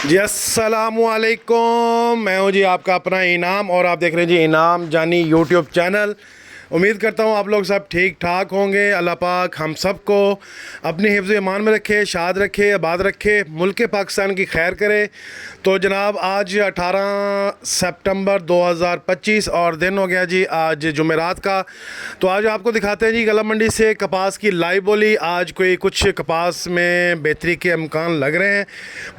जी अस्सलामुअलैकुम, मैं हूँ जी आपका अपना इनाम और आप देख रहे हैं जी इनाम जानी यूट्यूब चैनल। उम्मीद करता हूँ आप लोग सब ठीक ठाक होंगे। अल्लाह पाक हम सबको अपनी हिफ्ज़ ईमान में रखे, शाद रखे, आबाद रखे, मुल्क पाकिस्तान की खैर करे। तो जनाब आज 18 सितंबर 2025 और दिन हो गया जी आज जुमेरात का। तो आज आपको दिखाते हैं जी गला मंडी से कपास की लाइव बोली। आज कोई कुछ कपास में बेहतरी के इम्कान लग रहे हैं,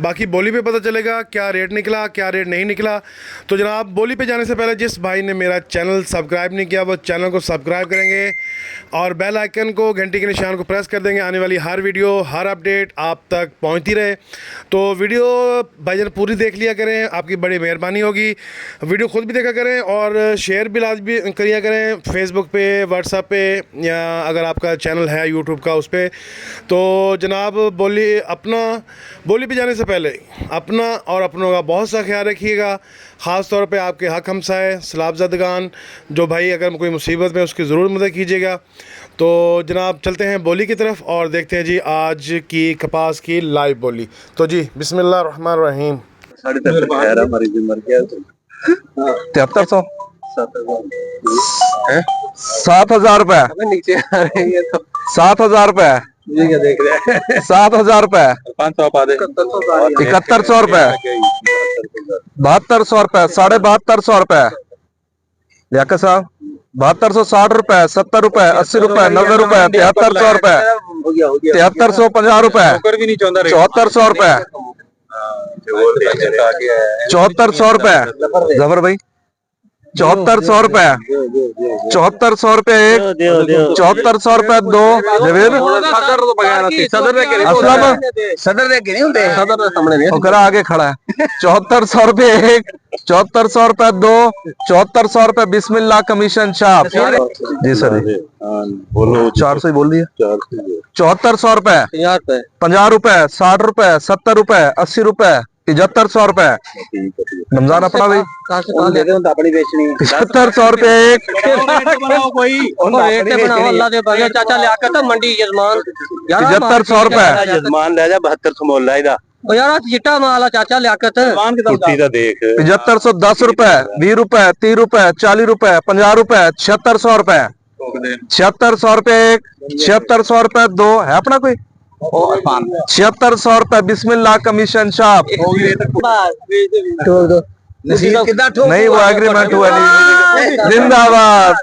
बाकी बोली पे पता चलेगा क्या रेट निकला क्या रेट नहीं निकला। तो जनाब बोली पे जाने से पहले जिस भाई ने मेरा चैनल सब्सक्राइब नहीं किया वो चैनल को सब्सक्राइब करेंगे और बेल आइकन को घंटी के निशान को प्रेस कर देंगे। आने वाली हर वीडियो हर अपडेट आप तक पहुंचती रहे। तो वीडियो भाईजान पूरी देख लिया करें, आपकी बड़ी मेहरबानी होगी। वीडियो खुद भी देखा करें और शेयर भी लाजमी करिया करें फेसबुक पे, व्हाट्सएप पे, या अगर आपका चैनल है यूट्यूब का उस पर। तो जनाब बोली पे जाने से पहले अपना और अपनों का बहुत सा ख्याल रखिएगा। ख़ास तौर पे आपके हक हमसाए सलाबज़दगान जो भाई अगर कोई मुसीबत में उसकी ज़रूर मदद कीजिएगा। तो जनाब चलते हैं बोली की तरफ और देखते हैं जी आज की कपास की लाइव बोली। तो जी बिस्मिल्लाहिर्रहमानिर्रहीम। 7300 7,000 रुपए नीचे आ रहे हैं तो 7,000 रुपए ये क्या देख रहे हैं 7,000 रुपए 500 पा दे 7100 रुपए 7200 रुपए 7250 रुपए लियाकत साहब 7260 रुपए 70 रुपए 80 रुपए 90 रुपए 7300 रुपए 7350 रुपए 7400 रुपए 7400 रुपए जफर भाई 7400 रुपए 7400 रुपए एक 7400 रुपए दो जवेद सदर देख नहीं होते सदर सामने नहीं ओकरा आगे खड़ा है 7400 रुपए एक 7400 रुपए दो 7400 रुपए बिस्मिल्लाह कमीशन छाप जी सर बोलो 400 ही बोल दिया 7400 रुपए 50 रुपए 60 रुपए 70 रुपए 80 रुपए 7500 रुपए रमजान अपना भाई अपनी बेचनी 7500 रुपए एक चाचा लियाकत मंडी यजमान 7500 रुपए यजमान ले जा 7200 मोल लाइदा यार चिट्टा माल चाचा लियाकत कुर्ती दा देख 7510 रुपए 20 रुपए 30 रुपए 40 रुपए 50 रुपए 7600 रुपए 7600 रुपए एक 7600 रुपए दो है अपना कोई 7600 रुपए बिस्मिल्लाह कमीशन छाप नहीं वो एग्रीमेंट हुआ नहीं जिंदाबाद